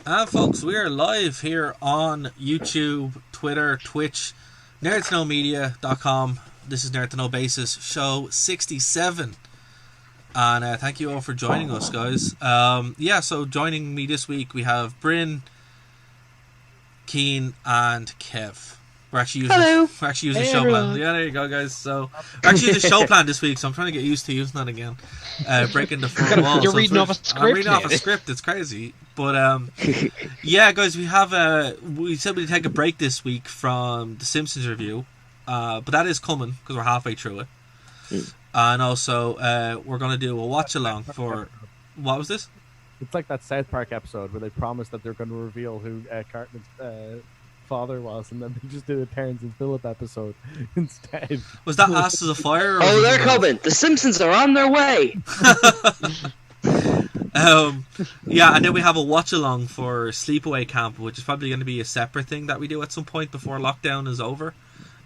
And folks, we are live here on YouTube, Twitter, Twitch, nerdtoknowmedia.com. This is Nerd to Know Basis, show 67. And thank you all for joining us, guys. So joining me this week, we have Bryn, Keen, and Kev. Hello. We're actually using Hey, show plan. everyone. Yeah, there you go, guys. So we're actually using show plan this week, so I'm trying to get used to using that again. Breaking the fourth wall. You're So reading off a script. I'm reading off a script. It's crazy, but yeah, guys, we said we'd take a break this week from the Simpsons review, but that is coming because we're halfway through it, and also we're gonna do a watch along for what was this? It's like that South Park episode where they promised that they're going to reveal who Cartman's father was, and then they just did a Terrence and Phillip episode instead. Was that Asses of Fire? Or Oh, they're something else? coming. The Simpsons are on their way. Yeah, and then we have a watch along for Sleepaway Camp, which is probably going to be a separate thing that we do at some point before lockdown is over.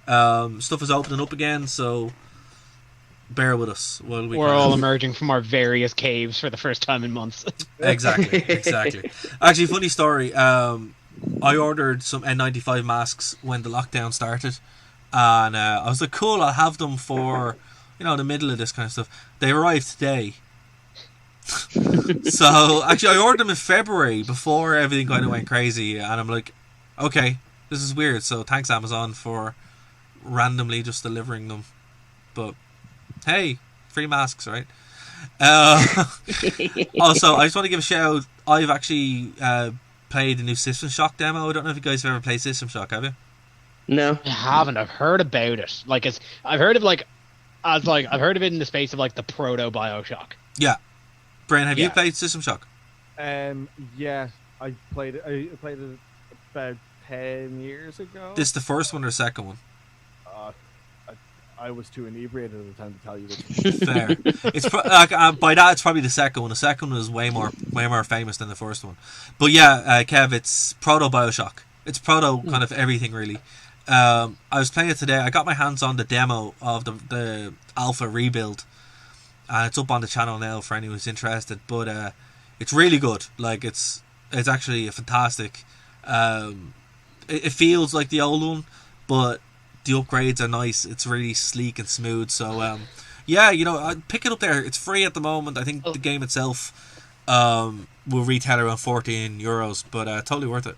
Stuff is opening up again, so bear with us. We're all emerging from our various caves for the first time in months. Exactly. Actually, funny story. I ordered some N95 masks when the lockdown started, and I was like, cool, I'll have them for, the middle of this kind of stuff. They arrived today. So, actually, I ordered them in February before everything kind of went crazy, and I'm like, okay, this is weird, so thanks Amazon for randomly just delivering them. But, hey, free masks, right? Also, I just want to give a shout out. I've actually played the new System Shock demo. I don't know if you guys have ever played System Shock, have you? No. I haven't. I've heard about it. I've heard of it in the space of like the proto BioShock. Yeah. Brian, have you Yeah. played System Shock? Yeah, I played it about 10 years ago. This is the first one or second one? I was too inebriated at the time to tell you this. Fair. It's by that it's probably the second one. The second one is way more famous than the first one. But yeah, Kev, it's proto BioShock. It's proto kind of everything really. I was playing it today. I got my hands on the demo of the alpha rebuild, and it's up on the channel now for anyone who's interested. But it's really good. Like it's actually a fantastic. It feels like the old one, but the upgrades are nice. It's really sleek and smooth. So yeah, I'd pick it up there. It's free at the moment. I think the game itself will retail around €14, but totally worth it.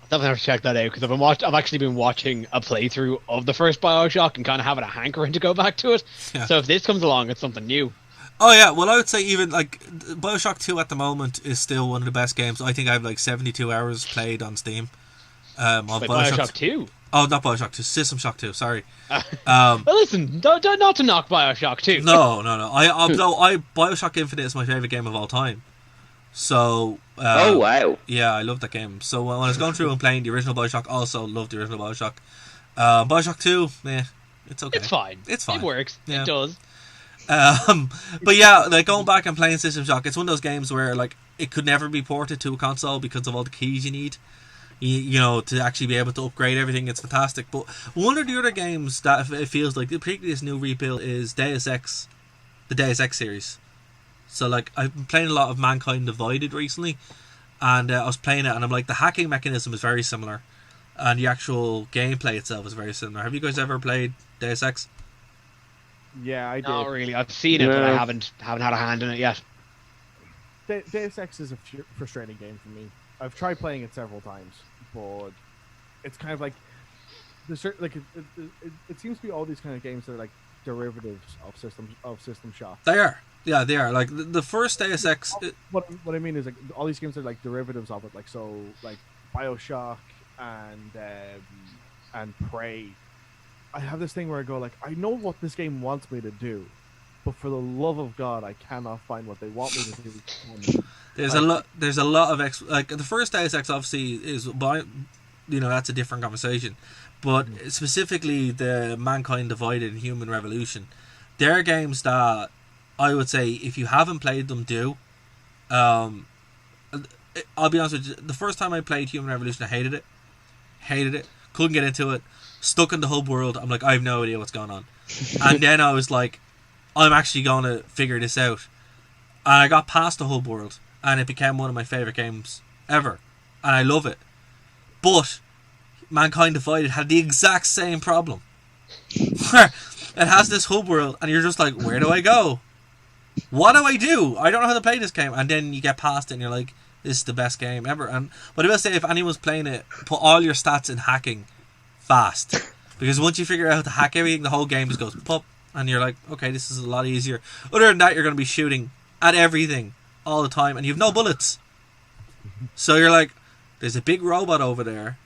Definitely have to check that out because I've actually been watching a playthrough of the first BioShock and kind of having a hankering to go back to it. Yeah. So if this comes along, it's something new. Oh yeah, well I would say even like BioShock 2 at the moment is still one of the best games. I think I have like 72 hours played on Steam. Of Like BioShock 2. Oh, not BioShock 2, System Shock 2. Sorry. Well, listen, don't not to knock BioShock 2. No. I BioShock Infinite is my favorite game of all time. So. Oh, wow. Yeah, I love that game. So when I was going through and playing the original BioShock, also loved the original BioShock. BioShock 2, it's okay. It's fine. It's fine. It works. Yeah. It does. But yeah, like going back and playing System Shock, it's one of those games where like it could never be ported to a console because of all the keys you need. To actually be able to upgrade everything. It's fantastic. But one of the other games that it feels like, particularly this new rebuild, is Deus Ex, the Deus Ex series. So like I've been playing a lot of Mankind Divided recently, and I was playing it, and I'm like, the hacking mechanism is very similar, and the actual gameplay itself is very similar. Have you guys ever played Deus Ex? Yeah, I did. Not really. I've seen it, but I haven't had a hand in it yet. Deus Ex is a frustrating game for me. I've tried playing it several times, but it's kind of like it seems to be all these kind of games that are like derivatives of System Shock. They are. Yeah, they are. Like the first Deus Ex. What I mean is like all these games are like derivatives of it. Like BioShock and Prey. I have this thing where I go like, I know what this game wants me to do, but for the love of God, I cannot find what they want me to do. There's a lot. There's a lot of like the first Deus Ex obviously is that's a different conversation, but specifically the Mankind Divided and Human Revolution, they're games that I would say if you haven't played them, do. I'll be honest with you. The first time I played Human Revolution, I hated it, couldn't get into it, stuck in the hub world. I'm like, I have no idea what's going on, and then I was like, I'm actually going to figure this out, and I got past the hub world, and it became one of my favorite games ever. and I love it. But Mankind Divided had the exact same problem. It has this hub world, and you're just like, where do I go? What do I do? I don't know how to play this game. And then you get past it, and you're like, this is the best game ever. And but I will say, if anyone's playing it, put all your stats in hacking fast, because once you figure out how to hack everything, the whole game just goes pop, and you're like, okay, this is a lot easier. Other than that, you're going to be shooting at everything all the time, and you have no bullets. So you're like, there's a big robot over there,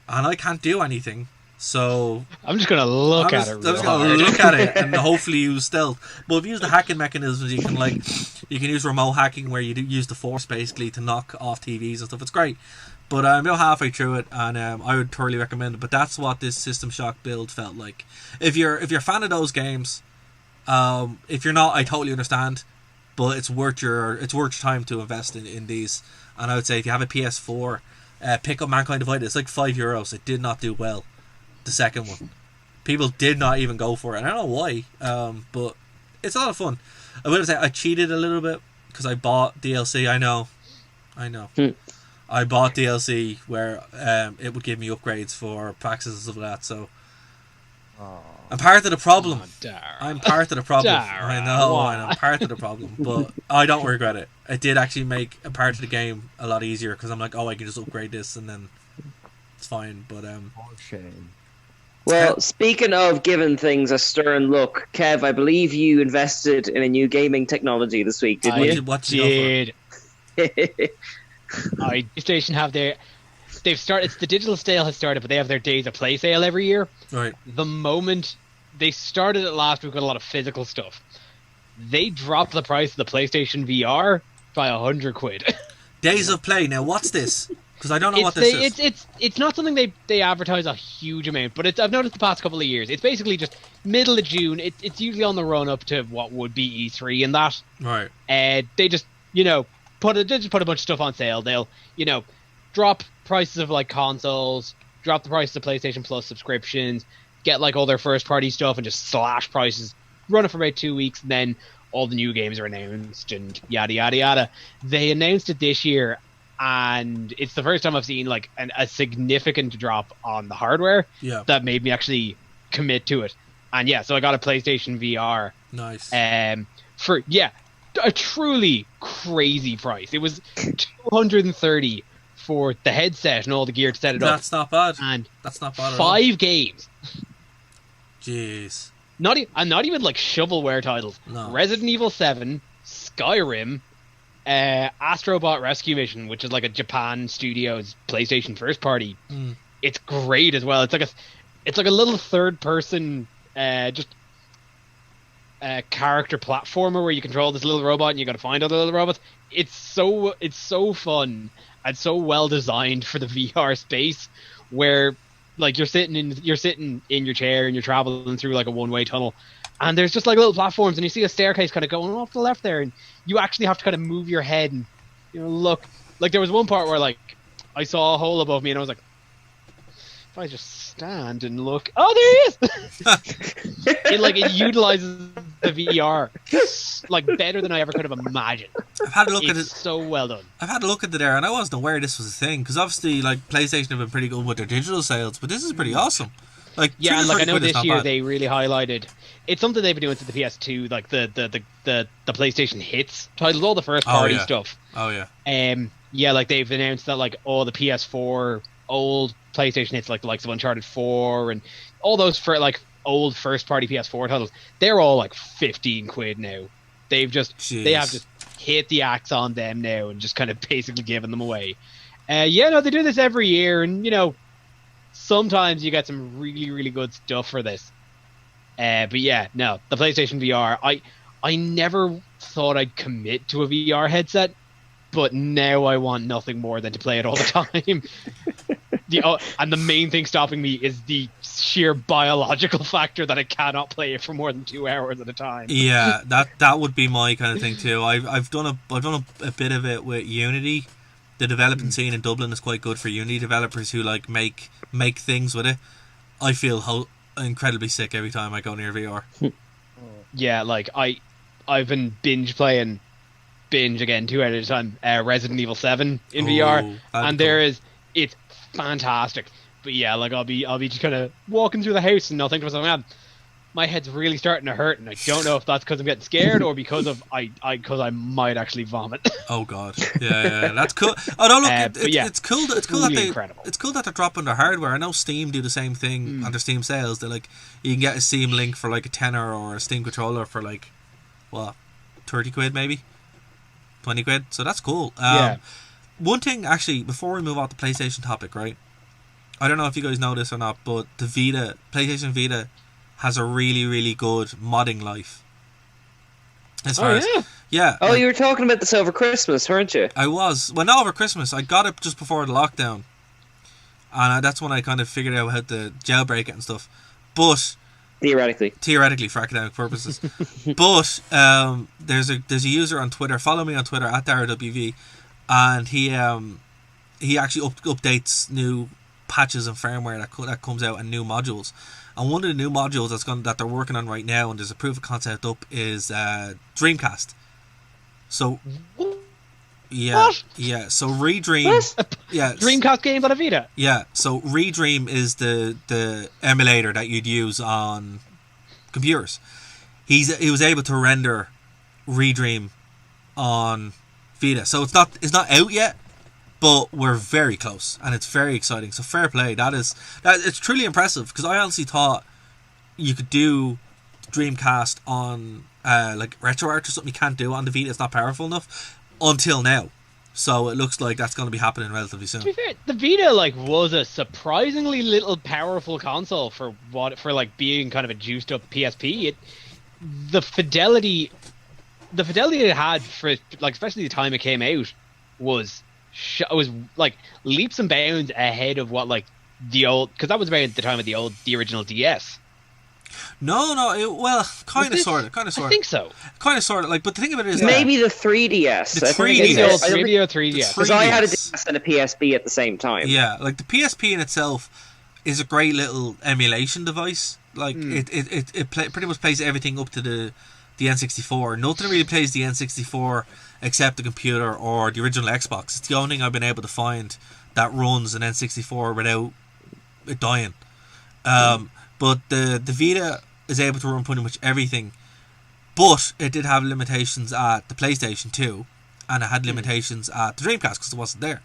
and I can't do anything. So I'm just gonna look at it. I'm just gonna look at it and hopefully use stealth. But if you use the hacking mechanisms, you can use remote hacking where you use the force basically to knock off TVs and stuff. It's great. But I'm about halfway through it, and I would thoroughly recommend it. But that's what this System Shock build felt like. If you're a fan of those games, if you're not, I totally understand. But it's worth your time to invest in these. And I would say if you have a PS4, pick up Mankind Divided. It's like €5. It did not do well. The second one, people did not even go for it. I don't know why, but it's a lot of fun. I would say I cheated a little bit because I bought DLC. I know. I bought DLC where it would give me upgrades for practice and stuff like that. So I'm part of the problem. I'm part of the problem. I know. I'm part of the problem, but I don't regret it. It did actually make a part of the game a lot easier because I'm like, oh, I can just upgrade this and then it's fine. But shame. Well, speaking of giving things a stern look, Kev, I believe you invested in a new gaming technology this week, didn't you? What did you go for? PlayStation have they've started. The digital sale has started, but they have their days of play sale every year. Right. The moment they started it last week with a lot of physical stuff, they dropped the price of the PlayStation VR by £100. Days of play. Now, what's this? Because I don't know what this is. It's not something they advertise a huge amount, but I've noticed the past couple of years. It's basically just middle of June. It's usually on the run up to what would be E3 and that. Right. They just put a bunch of stuff on sale. They'll drop prices of like consoles, drop the price of PlayStation Plus subscriptions, get like all their first party stuff and just slash prices. Run it for about 2 weeks, and then all the new games are announced and yada yada yada. They announced it this year. And it's the first time I've seen like a significant drop on the hardware that made me actually commit to it. And so I got a PlayStation VR. Nice. For a truly crazy price. It was $230 for the headset and all the gear to set it up. That's not bad. And that's not bad. 5 games. Jeez. Not even like shovelware titles. No. Resident Evil 7, Skyrim. Astrobot Rescue Mission, which is like a Japan Studios PlayStation first party. It's great as well. It's like a little third person character platformer where you control this little robot and you got to find other little robots. It's so fun and so well designed for the VR space where like you're sitting in your chair and you're traveling through like a one-way tunnel. And there's just like little platforms, and you see a staircase kind of going off to the left there, and you actually have to kind of move your head and look. Like there was one part where like I saw a hole above me, and I was like, if I just stand and look, oh, there he is! It utilizes the VR like better than I ever could have imagined. I've had a look at it. So well done. I've had a look at it there, and I wasn't aware this was a thing because obviously, like PlayStation have been pretty good with their digital sales, but this is pretty awesome. Like and like I know this year they really highlighted. It's something they've been doing since the PS2, like the PlayStation Hits titles, all the first party stuff. Oh yeah. Like they've announced that like all the PS4 old PlayStation Hits, like the likes of Uncharted 4 and all those for like old first party PS4 titles, they're all like £15 now. They have just hit the axe on them now and just kind of basically given them away. They do this every year, and sometimes you get some really, really good stuff for this. But the PlayStation VR, I never thought I'd commit to a VR headset, but now I want nothing more than to play it all the time. And the main thing stopping me is the sheer biological factor that I cannot play it for more than 2 hours at a time. Yeah, that would be my kind of thing too. I've done a bit of it with Unity. The developing scene in Dublin is quite good for Unity developers who like make things with it. I feel incredibly sick every time I go near VR. Like I've been binge playing binge again 2 hours at a time Resident Evil 7 in Oh, VR, that'd and be it's fantastic. But yeah, like I'll be just kind of walking through the house and I'll think to myself, man, my head's really starting to hurt, and I don't know if that's because I'm getting scared or because I might actually vomit. Oh god, yeah, that's cool. Oh no, look, it's cool. It's cool really that incredible. it's cool that they're dropping their hardware. I know Steam do the same thing on their Steam sales. They're like, you can get a Steam Link for like a tenner or a Steam controller for like, what, 30 quid maybe, 20 quid. So that's cool. Yeah. One thing actually, before we move on to PlayStation topic, right? I don't know if you guys know this or not, but the PlayStation Vita, has a really, really good modding life. As far as yeah. Oh, you were talking about this over Christmas, weren't you? I was. Well, not over Christmas. I got it just before the lockdown, and that's when I kind of figured out how to jailbreak it and stuff. But theoretically for academic purposes. But there's a user on Twitter. Follow me on Twitter @DaraWV, and he actually updates new patches and firmware that comes out and new modules. And one of the new modules that they're working on right now, and there's a proof of concept up, is Dreamcast. So yeah, what? yeah. So Redream, What? yeah, Dreamcast games on a Vita. yeah. So Redream is the emulator that you'd use on computers. He was able to render Redream on Vita. So it's not out yet, but we're very close, and it's very exciting. So fair play. It's truly impressive, because I honestly thought you could do Dreamcast on like RetroArch or something. You can't do it on the Vita. It's not powerful enough until now. So it looks like that's going to be happening relatively soon. To be fair, the Vita was a surprisingly little powerful console for being kind of a juiced up PSP. The fidelity it had for especially the time it came out was like leaps and bounds ahead of what the old, because that was around the time of the original DS. Well, kind of, sort of. I think so. Kind of, sort of. But the thing of it is, maybe the 3DS. The 3DS. The old 3DS. Because I had a DS and a PSP at the same time. Yeah, the PSP in itself is a great little emulation device. It pretty much plays everything up to the N64. Nothing really plays the N64 except the computer or the original Xbox. It's the only thing I've been able to find that runs an N64 without it dying. But the Vita is able to run pretty much everything, but it did have limitations at the PlayStation 2, and it had limitations at the Dreamcast because it wasn't there.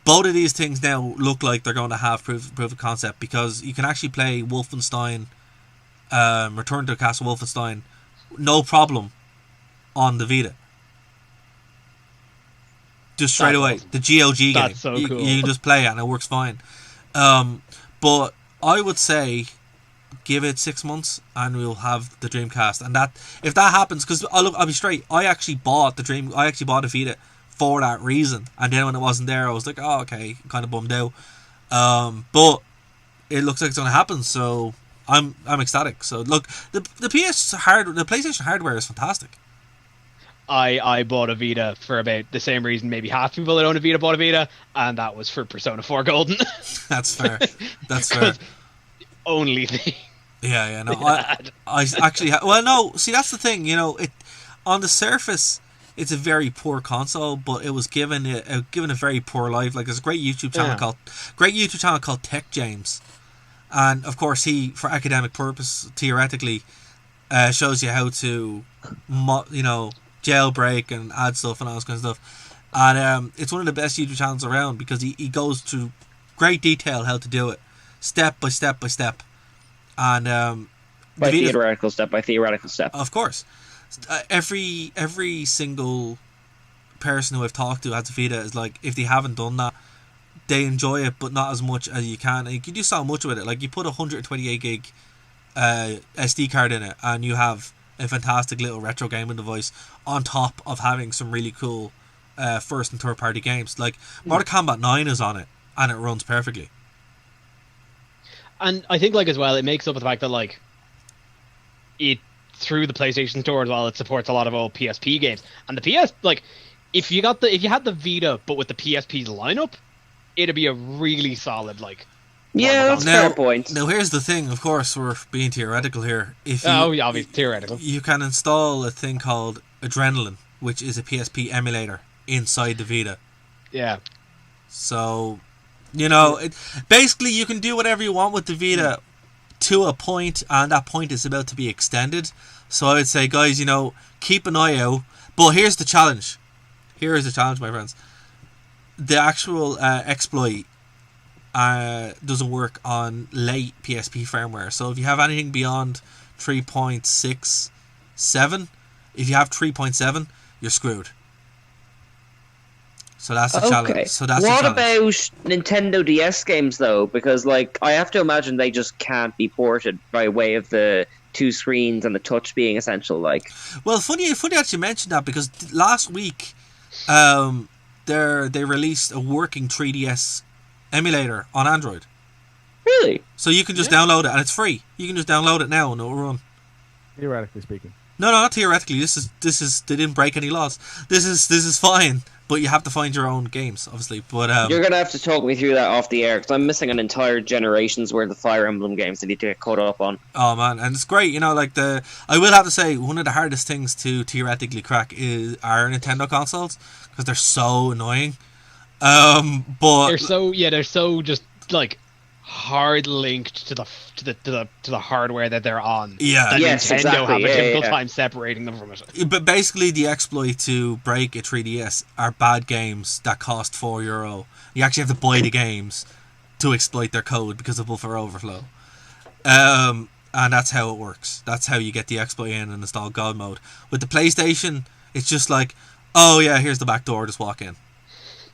Both of these things now look like they're going to have proof of concept, because you can actually play Wolfenstein, Return to Castle Wolfenstein, no problem on the Vita. Just straight away, awesome. the GOG game. That's so cool. You can just play it and it works fine. But I would say, give it 6 months and we'll have the Dreamcast. And that, if that happens, because I'll be straight, I actually bought a Vita for that reason. And then when it wasn't there, I was like, oh, okay, kind of bummed out. But it looks like it's going to happen, so I'm ecstatic. So look, the PlayStation hardware is fantastic. I bought a Vita for about the same reason maybe half people that own a Vita bought a Vita, and that was for Persona 4 Golden. That's fair. That's fair. Only thing. Yeah, no. I actually well, no. See, that's the thing. It on the surface, it's a very poor console, but it was given a very poor life. There's a great YouTube channel called Tech James, and of course he, for academic purpose, theoretically, shows you how to, jailbreak and add stuff and all this kind of stuff. And it's one of the best YouTube channels around, because he goes through great detail how to do it, step by step by step. And theoretical step by theoretical step. Of course. Every single person who I've talked to has a Vita is like, if they haven't done that, they enjoy it, but not as much as you can. And you can do so much with it. You put a 128 gig SD card in it, and you have a fantastic little retro gaming device on top of having some really cool first and third party games. Mortal Kombat 9 is on it, and it runs perfectly. And I think as well, it makes up for the fact that it, through the PlayStation Store as well, it supports a lot of old PSP games. And the PS, if you had the Vita but with the PSP's lineup, it'd be a really solid Yeah, that's a fair point. Now here's the thing. Of course, we're being theoretical here. Obviously theoretical. You can install a thing called Adrenaline which is a PSP emulator inside the Vita. Yeah. So, basically you can do whatever you want with the Vita to a point, and that point is about to be extended. So I would say, guys, keep an eye out. But here's the challenge. Here is the challenge, my friends. The actual exploit doesn't work on late PSP firmware. So if you have anything beyond 3.67, if you have 3.7, you're screwed. So that's the challenge. So that's what the about Nintendo DS games though? Because I have to imagine they just can't be ported by way of the two screens and the touch being essential. Well, funny that you mentioned that, because last week, they released a working 3DS emulator on Android. Really? So you can just download it, and it's free. You can just download it now and it'll run. Theoretically speaking. No, not theoretically. This is they didn't break any laws. This is fine, but you have to find your own games, obviously. But you're gonna have to talk me through that off the air, because I'm missing an entire generation's worth of Fire Emblem games that need to get caught up on. Oh man, and it's great. I will have to say, one of the hardest things to theoretically crack are Nintendo consoles, because they're so annoying. But they're so just hard linked to the hardware that they're on. Yeah. That Yes, Nintendo exactly. have a Yeah, difficult yeah. time separating them from it. But basically, the exploit to break a 3DS are bad games that cost €4. You actually have to buy the games to exploit their code because of buffer overflow. And that's how it works. That's how you get the exploit in and install God mode. With the PlayStation, it's just like, oh yeah, here's the back door, just walk in.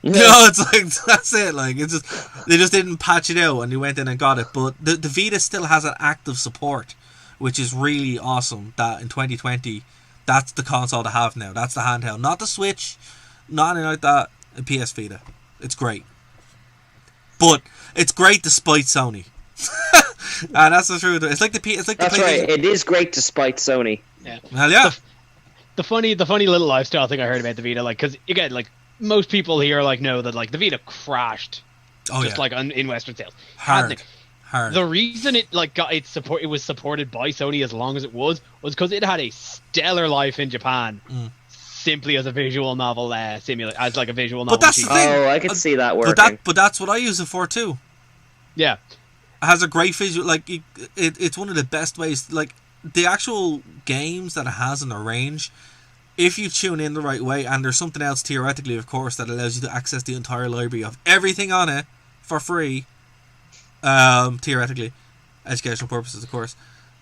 It's like, that's it. It's just, they just didn't patch it out and you went in and got it. But the Vita still has an active support, which is really awesome. That in 2020, that's the console to have now. That's the handheld, not the Switch, not anything like that. The PS Vita, it's great. But it's great despite Sony, and that's the truth. It's like the That's PlayStation. right. It is great despite Sony. Yeah. Well, yeah. The funny little lifestyle thing I heard about the Vita, because again, most people here know that the Vita crashed, in Western sales. Hard. The reason it it was supported by Sony as long as it was because it had a stellar life in Japan, simply as a visual novel simulator, as a visual novel. But that's the machine. thing. I could see that working. But that's what I use it for too. Yeah, It has a great visual. It's one of the best ways. The actual games that it has in the range, if you tune in the right way, and there's something else theoretically, of course, that allows you to access the entire library of everything on it for free. Theoretically, educational purposes, of course,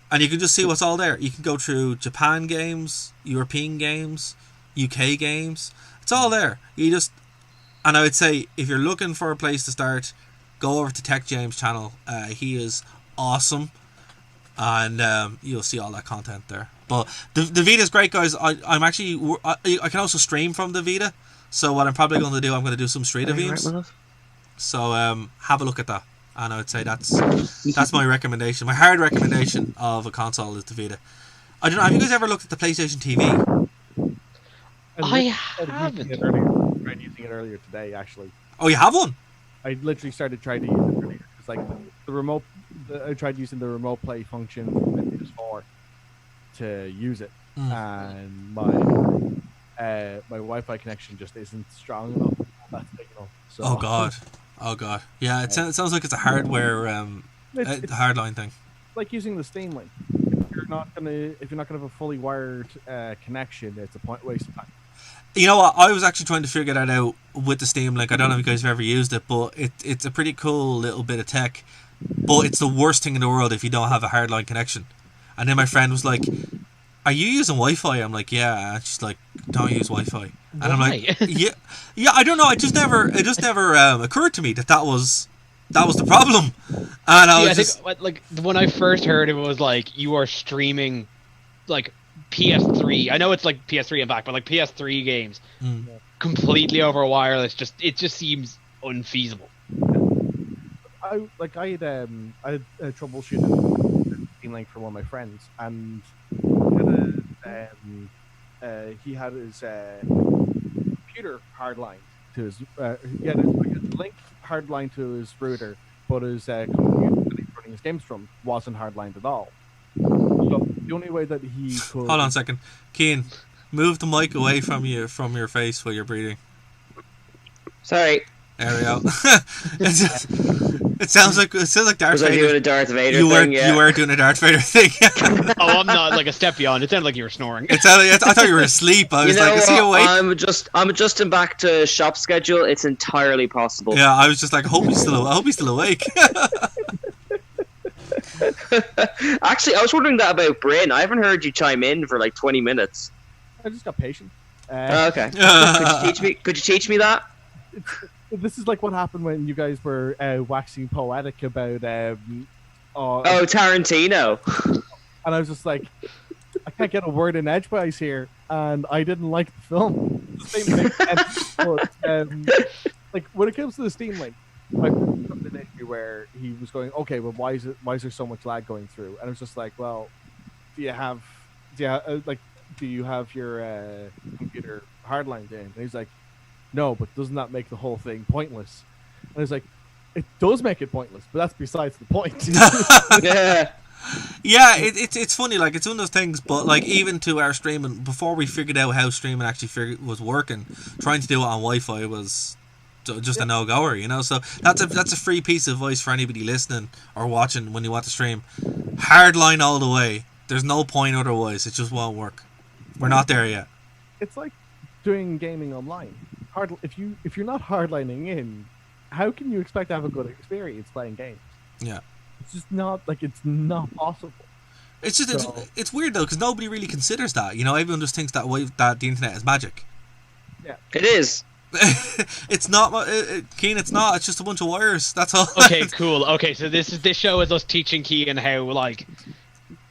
and you can just see what's all there. You can go through Japan games, European games, UK games. It's all there. And I would say, if you're looking for a place to start, go over to Tech James' channel. He is awesome. And you'll see all that content there. But the Vita is great, guys. I can also stream from the Vita. So what I'm probably going to do, I'm going to do some street reviews. So have a look at that. And I would say that's my recommendation. My hard recommendation of a console is the Vita. I don't know. Have you guys ever looked at the PlayStation TV? I haven't. I tried using it earlier today, actually. Oh, you have one? I literally started trying to use it earlier. It's the remote. I tried using the remote play function from the PS4 to use it, and my Wi-Fi connection just isn't strong enough. That signal. So, Oh god. Yeah, it sounds like it's a hardware it's hardline thing. like using the Steam Link. If you're not gonna have a fully wired connection, it's a waste of time. You know what? I was actually trying to figure that out with the Steam Link. I don't know if you guys have ever used it, but it's a pretty cool little bit of tech. But it's the worst thing in the world if you don't have a hardline connection. And then my friend was like, "Are you using Wi-Fi?" I'm like, "Yeah." And she's like, "Don't use Wi-Fi." And I'm like, "Yeah." I don't know. It just never occurred to me that was the problem. And I think when I first heard it was you are streaming PS3. I know it's PS3 and back, but PS3 games completely over wireless. It just seems unfeasible. I had troubleshooting Steam Link for one of my friends, and he had his computer hardlined to his. He had his Link hardlined to his router, but his computer that he's running his games from wasn't hardlined at all. So the only way that he could. Hold on a second, Cian. Move the mic away from your face while you're breathing. Sorry. There we go. It sounds like Darth Vader. Was I doing a Darth Vader you thing? You were doing a Darth Vader thing. Oh, I'm not like a step beyond. It sounded like you were snoring. I thought you were asleep. I was like, is he awake? I'm adjusting back to shop schedule. It's entirely possible. Yeah, I was just like, I hope he's still awake. Actually, I was wondering that about Bryn. I haven't heard you chime in for like 20 minutes. I just got patient. Okay. Could you teach me that? This is like what happened when you guys were waxing poetic about Tarantino. And I was just like, I can't get a word in edgewise here, and I didn't like the film. The same thing. But, like when it comes to the Steam Link, I heard something in here where he was going, okay, well, why is there so much lag going through? And I was just like, well, do you have your computer hardlined in? And he's like, no, but doesn't that make the whole thing pointless? And I was like, it does make it pointless, but that's besides the point. Yeah, it's funny, like, it's one of those things, but, like, even to our streaming, before we figured out how streaming actually was working, trying to do it on Wi-Fi was just a no-goer, you know? So that's a free piece of advice for anybody listening or watching when you want to stream. Hardline all the way. There's no point otherwise. It just won't work. We're not there yet. It's like doing gaming online. If you're not hardlining in, how can you expect to have a good experience playing games? Yeah, it's just not not possible. It's just it's weird though, because nobody really considers that. You know, everyone just thinks that the internet is magic. Yeah, it is. It's not, Keen. It's not. It's just a bunch of wires. That's all. Okay, cool. Okay, so this show is us teaching Keen how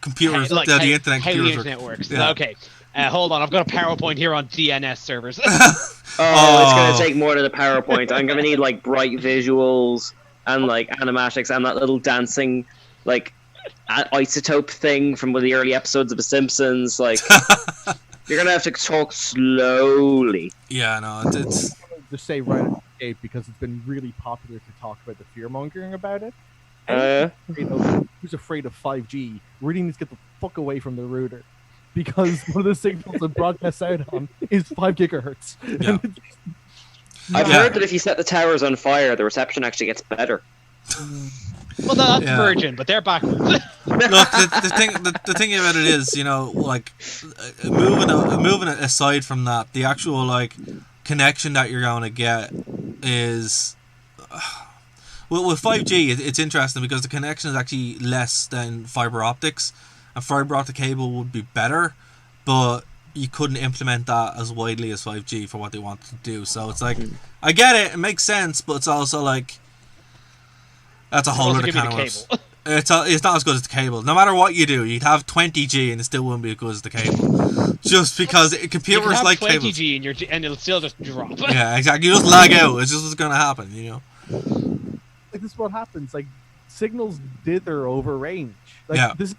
computers, like, the internet, how the internet works. Yeah. Okay. Hold on, I've got a PowerPoint here on DNS servers. It's going to take more than a PowerPoint. I'm going to need, like, bright visuals and, like, animatics and that little dancing, like, isotope thing from one of the early episodes of The Simpsons. Like, you're going to have to talk slowly. Yeah, no, it's... Just say right at the gate, because it's been really popular to talk about the fear-mongering about it. Who's afraid of 5G really needs to get the fuck away from the router. Because one of the signals it broadcasts out on is 5 gigahertz. Yeah. I've heard that if you set the towers on fire, the reception actually gets better. Well, that's Virgin, but they're backwards. Look, the thing about it is, you know, like, moving it aside from that, the actual, like, connection that you're going to get is... Well, with 5G, it's interesting because the connection is actually less than fiber optics. A fiber optic cable would be better, but you couldn't implement that as widely as 5G for what they want to do. So it's like, I get it, it makes sense, but it's also like, that's a whole other kind of worms. It's not as good as the cable. No matter what you do, you'd have 20G and it still wouldn't be as good as the cable. Just because computers like cables. 20G and it'll still just drop. Yeah, exactly. You just lag out. It's just what's going to happen, you know? Like, this is what happens. Like, signals dither over range. Like, yeah. This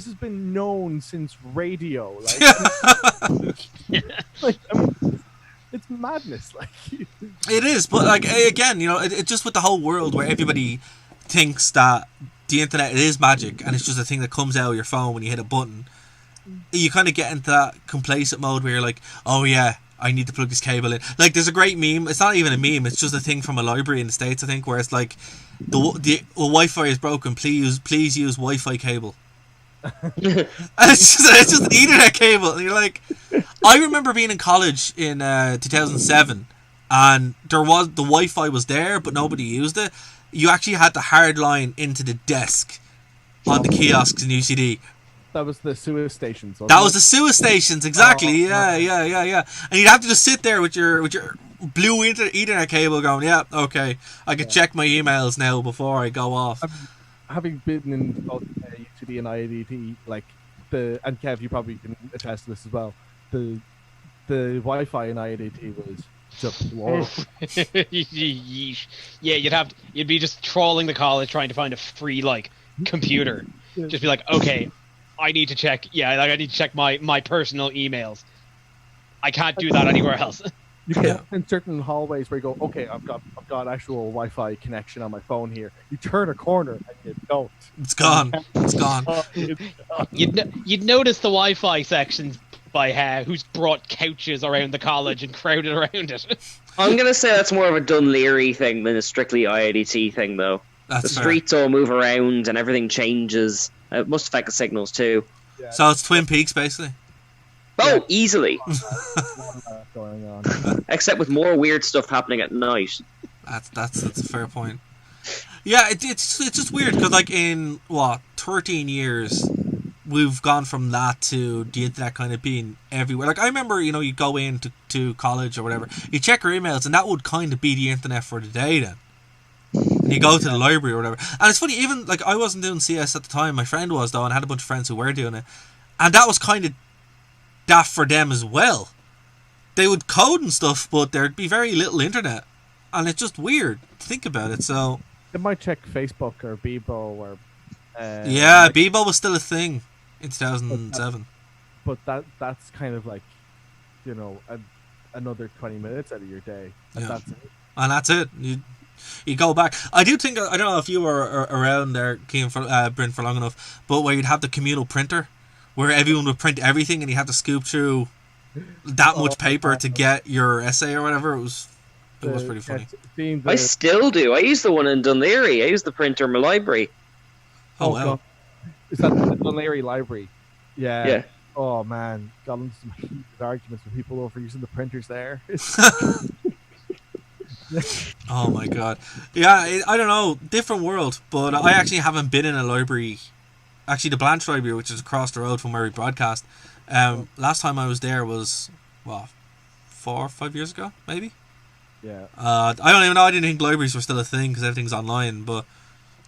has been known since radio. Like, it's madness. Like, it is, but like, again, you know, it's just with the whole world where everybody thinks that the internet is magic and it's just a thing that comes out of your phone when you hit a button. You kind of get into that complacent mode where you're like, oh yeah, I need to plug this cable in. Like, there's a great meme. It's not even a meme. It's just a thing from a library in the States, I think, where it's like, the Wi-Fi is broken. Please use Wi-Fi cable. And it's just an Ethernet cable, and you're like, I remember being in college in 2007, and the Wi-Fi was there, but nobody used it. You actually had the hard line into the desk on the kiosks in UCD. That was the sewer stations. That was the sewer stations, exactly. Yeah. And you'd have to just sit there with your blue Ethernet cable, going, yeah, okay, I can check my emails now before I go off. Having been in both UCD and IADT, like, and Kev, you probably can attest to this as well. The Wi-Fi in IADT was just horrible. Yeah, you'd be just trawling the college trying to find a free, like, computer. Just be like, okay, I need to check. Yeah, like, I need to check my personal emails. I can't do that anywhere else. You can in certain hallways where you go, okay, I've got actual Wi-Fi connection on my phone here. You turn a corner and you don't. It's gone. It's gone. You'd notice the Wi-Fi sections by who's brought couches around the college and crowded around it. I'm gonna say that's more of a Dunleary thing than a strictly IIDT thing, though. That's the fair. streets all move around and everything changes. It must affect the signals too. Yeah. So it's Twin Peaks, basically. Oh, easily. Going on. Except with more weird stuff happening at night. That's a fair point. Yeah, it's just weird because like in 13 years, we've gone from that to the internet kind of being everywhere. Like I remember, you go into college or whatever, you check your emails, and that would kind of be the internet for the day then. And you go to the library or whatever. And it's funny, even like I wasn't doing CS at the time. My friend was though, and I had a bunch of friends who were doing it, and that was kind of that for them as well. They would code and stuff, but there'd be very little internet, and it's just weird to think about it. So They might check Facebook or Bebo or. yeah, Bebo was still a thing in 2007. But that's kind of like, another 20 minutes out of your day. And Yeah. that's it. And that's it. You go back. I do think, I don't know if you were around there, Cian, Bryn, for long enough, but where you'd have the communal printer, where everyone would print everything, and you had to scoop through that much paper to get your essay or whatever. It was pretty funny. I still do. I use the one in Dunleary. I use the printer in my library. Oh, wow. God. Is that the Dunleary Library? Yeah. Yeah. Oh, man. Got into some heated arguments with people over using the printers there. Oh my god. Yeah, I don't know. Different world. But I actually haven't been in a library. Actually, the Blanche Library, which is across the road from where we broadcast. Last time I was there was, 4 or 5 years ago, maybe? Yeah. I don't even know. I didn't think libraries were still a thing because everything's online, but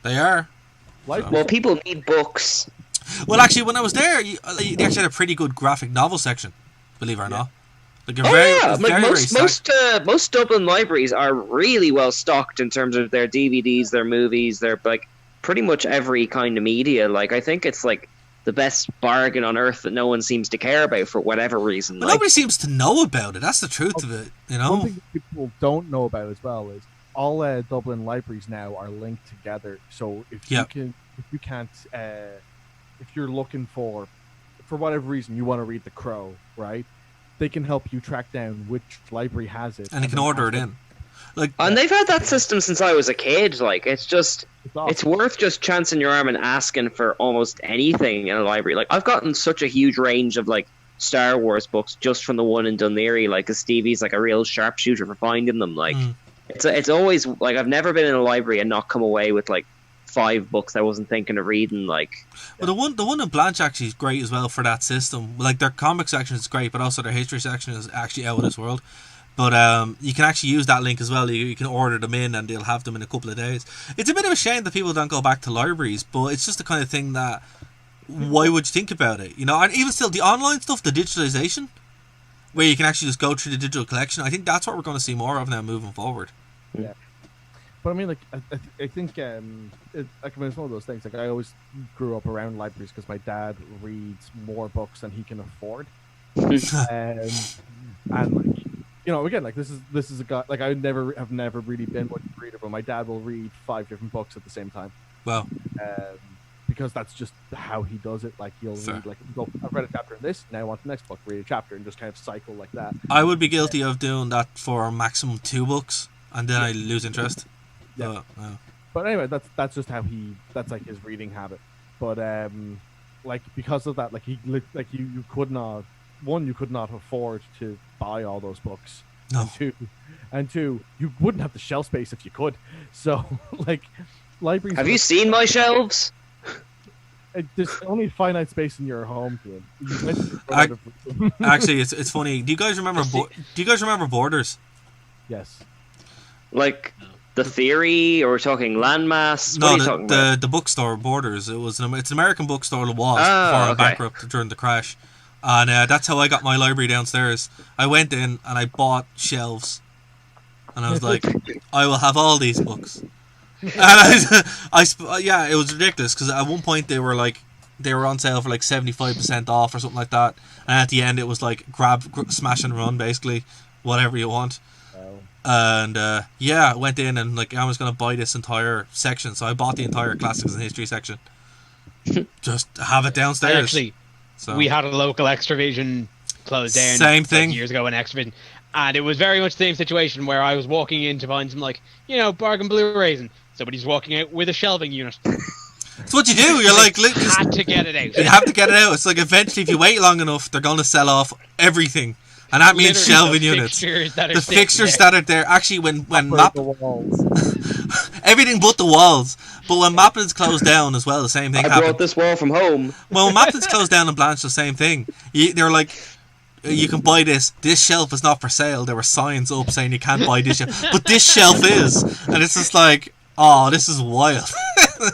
they are. Well, people need books. Well, actually, when I was there, they actually had a pretty good graphic novel section, believe it or not. Like most Dublin libraries are really well stocked in terms of their DVDs, their movies, their like pretty much every kind of media. Like I think it's like the best bargain on earth that no one seems to care about for whatever reason. But nobody seems to know about it. That's the truth of it, One thing that people don't know about as well is all Dublin libraries now are linked together. So if you're looking for whatever reason you want to read The Crow, right? They can help you track down which library has it, and you can order it in. And they've had that system since I was a kid. Like it's worth just chancing your arm and asking for almost anything in a library. Like I've gotten such a huge range of like Star Wars books just from the one in Dunleary. Like, 'cause Stevie's like a real sharpshooter for finding them. Like it's always like I've never been in a library and not come away with like 5 books I wasn't thinking of reading. Like, well, the one in Blanche actually is great as well for that system. Like their comic section is great, but also their history section is actually out of this world. But you can actually use that link as well. You can order them in, and they'll have them in a couple of days. It's a bit of a shame that people don't go back to libraries, but it's just the kind of thing that why would you think about it? And even still, the online stuff, the digitalization, where you can actually just go through the digital collection. I think that's what we're going to see more of now moving forward. Yeah. But I mean, like, I think it's one of those things. Like, I always grew up around libraries because my dad reads more books than he can afford, and like, again, like this is a guy. Like, I have never really been much of a reader, but my dad will read 5 different books at the same time. Wow. Because that's just how he does it. Like, he'll read, like, I've read a chapter in this, now I want the next book, read a chapter, and just kind of cycle like that. I would be guilty of doing that for a maximum 2 books, and then I lose interest. Yeah. But anyway, that's just how that's like his reading habit. But like, because of that, like, you could not afford to buy all those books. No. And two, you wouldn't have the shelf space if you could. So, like, libraries. Have you seen my shelves? There's only finite space in your home, kid. Actually, it's funny. Do you guys remember Borders? Yes. Like the Theory, or we're talking Landmass? No, what are you talking about? the bookstore Borders. It's an American bookstore that was before it bankrupt during the crash, and that's how I got my library downstairs. I went in and I bought shelves, and I was like, I will have all these books. And yeah, it was ridiculous because at one point they were on sale for like 75% off or something like that, and at the end it was like grab, smash and run, basically whatever you want. And I went in and like I was going to buy this entire section, so I bought the entire classics and history section. Just have it downstairs. We had a local Extravision closed down. Same thing. Years ago in X-Men. And it was very much the same situation where I was walking in to find some, like, bargain Blu-rays, and somebody's walking out with a shelving unit. It's what you do. You're like, you had to get it out. You have to get it out. It's like eventually, if you wait long enough, they're going to sell off everything, and that means shelving units. The fixtures that are there. Actually, when everything but the walls. But when Maplin's closed down as well, the same thing happened. I brought this wall from home. Well, when Maplin's closed down and Blanche, the same thing. They're like, you can buy this. This shelf is not for sale. There were signs up saying you can't buy this shelf, but this shelf is, and it's just like, oh, this is wild.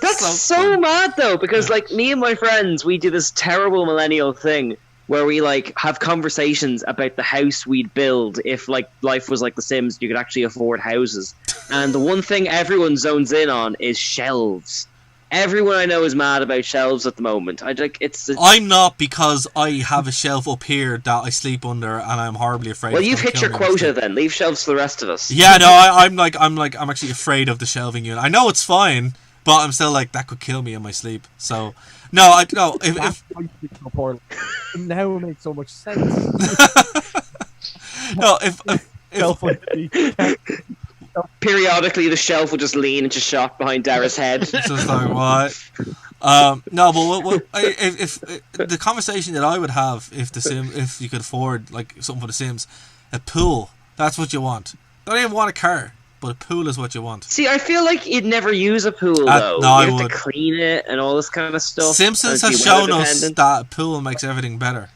That's so mad though, because like me and my friends, we do this terrible millennial thing where we like have conversations about the house we'd build if like life was like The Sims, you could actually afford houses. And the one thing everyone zones in on is shelves. Everyone I know is mad about shelves at the moment. I'm not, because I have a shelf up here that I sleep under, and I'm horribly afraid. Well, you've hit your quota then. Leave shelves for the rest of us. Yeah, no, I'm actually afraid of the shelving unit. I know it's fine, but I'm still like, that could kill me in my sleep. So no, I no. If now it makes so much sense. No, if periodically the shelf will just lean and just shot behind Dara's head. It's just like, what? No, but if the conversation that I would have if you could afford like something for The Sims, a pool. That's what you want. Don't even want a car, but a pool is what you want. See, I feel like you'd never use a pool though. No, you have to clean it and all this kind of stuff. Simpsons has shown us that a pool makes everything better.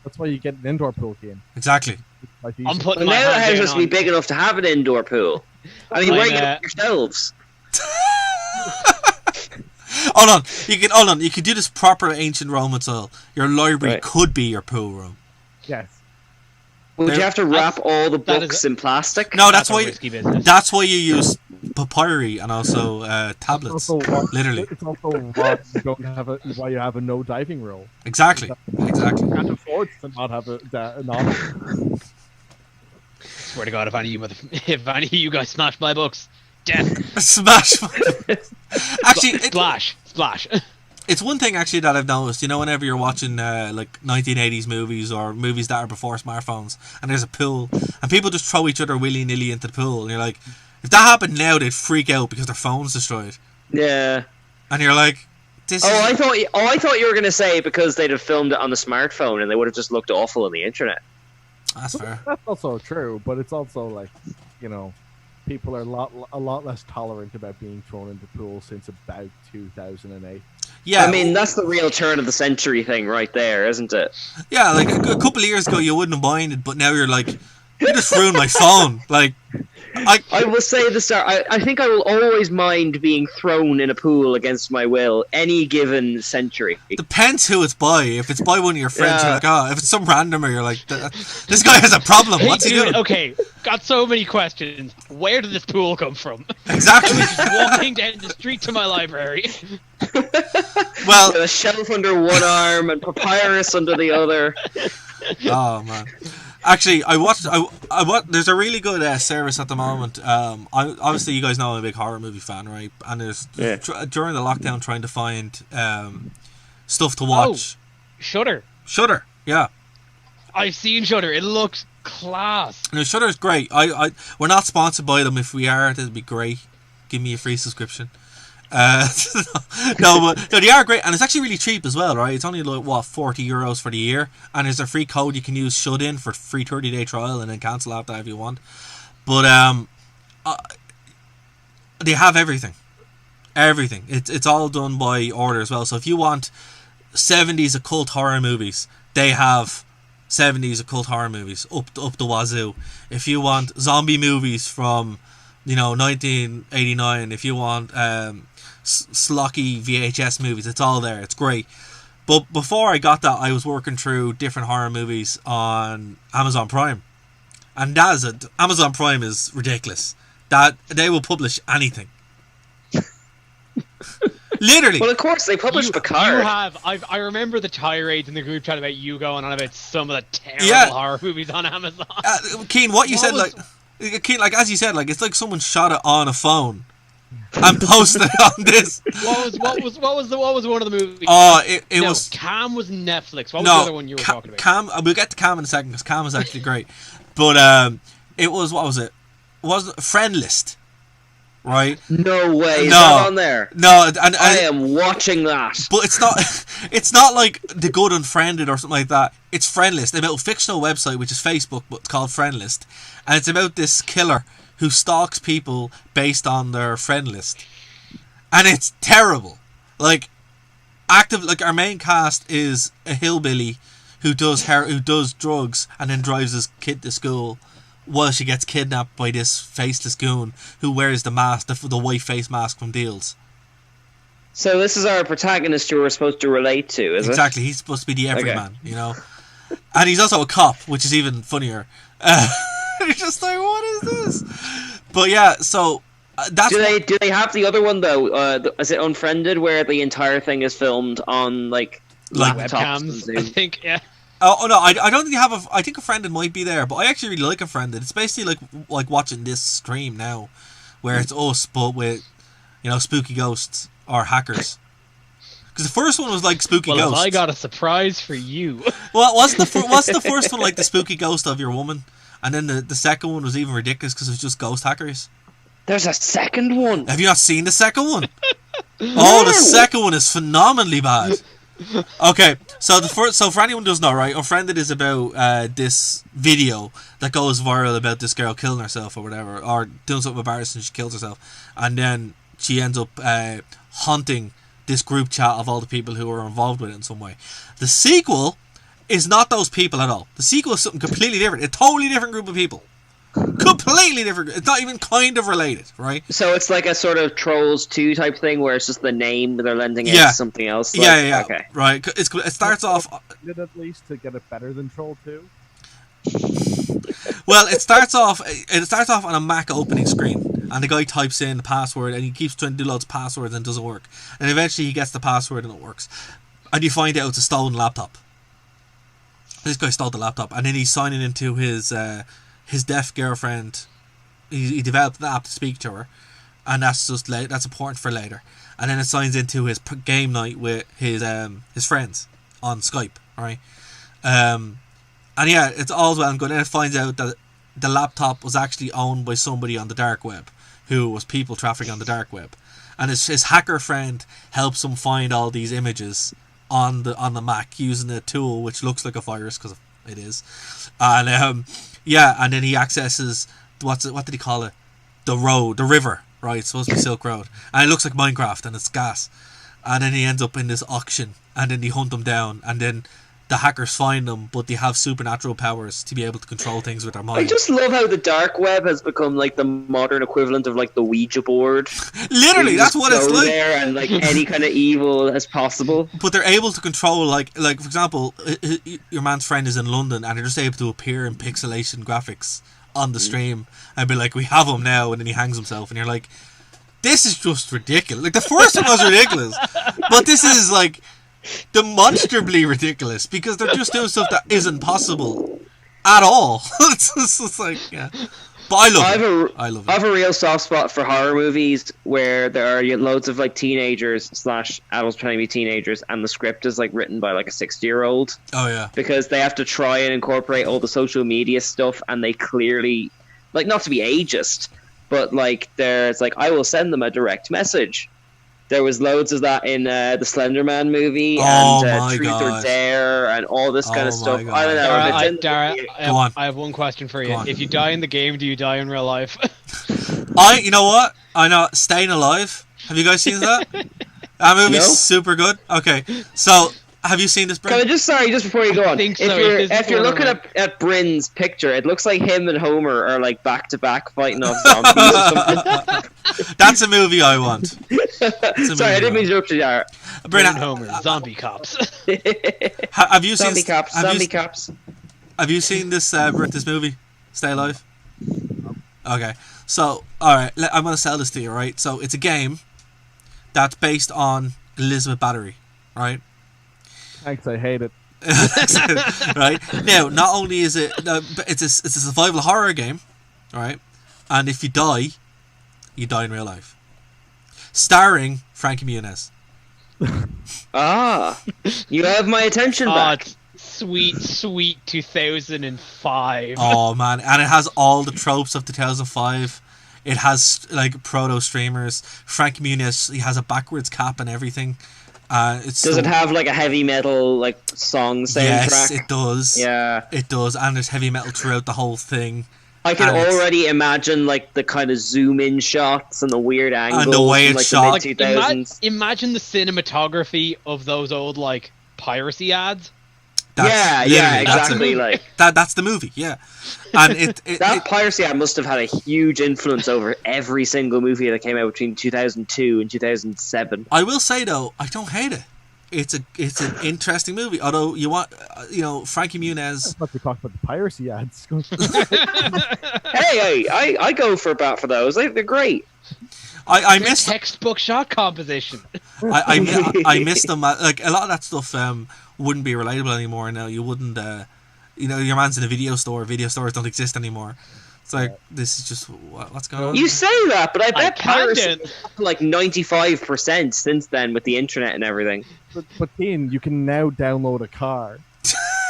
That's why you get an indoor pool game. Exactly. I'm putting now the house has to be big enough to have an indoor pool. I mean, where are you getting yourselves? Hold on. You can do this proper ancient Roman style. Your library could be your pool room. Yes. Would you have to wrap all the books in plastic? No, that's why you use papyri and also tablets. Literally. It's also why you have a no diving rule. Exactly. You can't afford to not have a Swear to God, if any of you guys smash my books, death. Smash. Actually, splash. It's one thing actually that I've noticed. Whenever you're watching like 1980s movies or movies that are before smartphones, and there's a pool, and people just throw each other willy nilly into the pool, and you're like, if that happened now, they'd freak out because their phone's destroyed. Yeah. And you're like, I thought you were gonna say because they'd have filmed it on the smartphone and they would have just looked awful on the internet. That's fair. That's also true, but it's also like, people are a lot less tolerant about being thrown into pools since about 2008. Yeah, I mean that's the real turn of the century thing right there, isn't it? Yeah, like a couple of years ago you wouldn't have minded, but now you're like, you just ruined my phone. Like, I will say this: I think I will always mind being thrown in a pool against my will any given century. Depends who it's by. If it's by one of your friends, you're like, oh. If it's some randomer, you're like, this guy has a problem. What's he doing? Okay, got so many questions. Where did this pool come from? Exactly. I was just walking down the street to my library. Well, with a shelf under one arm and papyrus under the other. Oh man. Actually, I watched. There's a really good service at the moment. Obviously, you guys know I'm a big horror movie fan, right? And there's during the lockdown trying to find stuff to watch. Oh, Shudder. Shudder, yeah. I've seen Shudder. It looks class. No, Shudder's great. We're not sponsored by them. If we are, that'd be great. Give me a free subscription. No, they are great, and it's actually really cheap as well, right? It's only like €40 for the year, and there's a free code you can use, shut in, for free 30-day trial, and then cancel after that if you want. But they have everything. It's all done by order as well. So if you want 70s occult horror movies, they have 70s occult horror movies up the wazoo. If you want zombie movies from 1989, if you want slocky VHS movies, it's all there. It's great. But before I got that, I was working through different horror movies on Amazon Prime, and Amazon Prime is ridiculous. That they will publish anything. Literally. Well, of course they publish Picard. I remember the tirades in the group chat about you going on about some of the terrible horror movies on Amazon. Keen, what you said, Keen, like as you said, like it's like someone shot it on a phone and posted on this. What was one of the movies? Oh, it was. Cam was Netflix. What was the other one you were talking about? Cam. We'll get to Cam in a second because Cam is actually great. But it was, what was it? Was it Friend List? Right? No way. Is that on there? No, and I am watching that. But it's not. It's not like The Good Unfriended or something like that. It's Friend List, about a fictional website which is Facebook, but it's called Friend List, and it's about this killer who stalks people based on their friend list, and it's terrible. Like, our main cast is a hillbilly who does drugs and then drives his kid to school, while she gets kidnapped by this faceless goon who wears the mask, the white face mask from Deals. So this is our protagonist who we're supposed to relate to, is it? Exactly, he's supposed to be the everyman, you know? And he's also a cop, which is even funnier. You're just like, what is this? But yeah, so... that's do they have the other one, though? Is it Unfriended, where the entire thing is filmed on, like webcams, I think, yeah. Oh no, I don't think you have I think Unfriended might be there, but I actually really like Unfriended. It's basically like watching this stream now, where it's us but with, you know, spooky ghosts or hackers. Because the first one was like spooky ghosts. I got a surprise for you. Well, wasn't the first one like the spooky ghost of your woman, and then the second one was even ridiculous because it was just ghost hackers. There's a second one. Have you not seen the second one? Oh, the second one is phenomenally bad. Okay, so for anyone who doesn't know, right, Unfriended is about this video that goes viral about this girl killing herself or whatever, or doing something embarrassing. She kills herself, and then she ends up haunting this group chat of all the people who are involved with it in some way. The sequel is not those people at all. The sequel is something completely different. A totally different group of people. Completely different. It's not even kind of related, right? So it's like a sort of Trolls 2 type thing where it's just the name, but they're lending it to something else. Like, yeah. Okay. Right. It starts off... At least to get it better than Troll 2? Well, it starts off on a Mac opening screen, and the guy types in the password, and he keeps trying to do loads of passwords, and it doesn't work. And eventually he gets the password, and it works. And you find out it's a stolen laptop. This guy stole the laptop, and then he's signing into his deaf girlfriend. He developed an app to speak to her, and that's important for later. And then it signs into his game night with his friends on Skype, right? And yeah, it's all well and good. And it finds out that the laptop was actually owned by somebody on the dark web, who was people trafficking on the dark web. And his hacker friend helps him find all these images on the Mac using a tool which looks like a virus, because it is. And and then he accesses what did he call it? The river, right? It's supposed to be Silk Road, and it looks like Minecraft, and it's gas. And then he ends up in this auction, and then they hunt him down, and then the hackers find them, but they have supernatural powers to be able to control things with their mind. I just love how the dark web has become like the modern equivalent of like the Ouija board. Literally, that's what it's like. There and like any kind of evil as possible. But they're able to control, like for example, your man's friend is in London, and they're just able to appear in pixelation graphics on the stream and be like, "We have him now," and then he hangs himself, and you're like, "This is just ridiculous." Like the first one was ridiculous, but this is like demonstrably ridiculous because they're just doing stuff that isn't possible at all. it's like, yeah. But I love it. I have a real soft spot for horror movies where there are loads of like teenagers / adults trying to be teenagers, and the script is like written by like a 60-year-old. Oh yeah. Because they have to try and incorporate all the social media stuff, and they clearly, like, not to be ageist, but like there's like, I will send them a direct message. There was loads of that in the Slender Man movie, and Truth or Dare, and all this kind of stuff. God. I don't know. Dara, I have one question for you. If you die in the game, do you die in real life? You know what? I know. Staying Alive. Have you guys seen that? That movie's super good. Okay, so have you seen this, Bryn? Just before you go on, if you're looking at Bryn's picture, it looks like him and Homer are like back to back fighting off zombies or something. That's a movie I want. Sorry, I didn't mean to interrupt you, Dara. Bryn and Homer, zombie cops. Have you seen zombie cops? Have you seen this movie, Stay Alive? Okay, so alright, I'm gonna sell this to you, right? So it's a game that's based on Elizabeth Battery, right? Thanks, I hate it. Right now, not only is it's a survival horror game, right? And if you die in real life. starring Frankie Muniz. You have my attention back. It's sweet 2005. Oh man, and it has all the tropes of 2005. It has like proto streamers. Frankie Muniz, he has a backwards cap and everything. Does it have like a heavy metal like song soundtrack? Yes, it does. Yeah, it does, and there's heavy metal throughout the whole thing. I can already imagine like the kind of zoom in shots and the weird angles and the way it's shot. Like, imagine the cinematography of those old like piracy ads. Exactly. That's the movie, yeah. And that piracy ad must have had a huge influence over every single movie that came out between 2002 and 2007. I will say though, I don't hate it. It's an interesting movie. Although Frankie Muniz. Let's talk about the piracy ads. hey, I go for bat for those. They're great. I missed textbook shot composition. I missed them. Like a lot of that stuff wouldn't be relatable anymore now. You wouldn't. Your man's in a video store. Video stores don't exist anymore. It's like this is just what's going on. You say that, but I bet piracy is like 95% since then with the internet and everything. But Dean, you can now download a car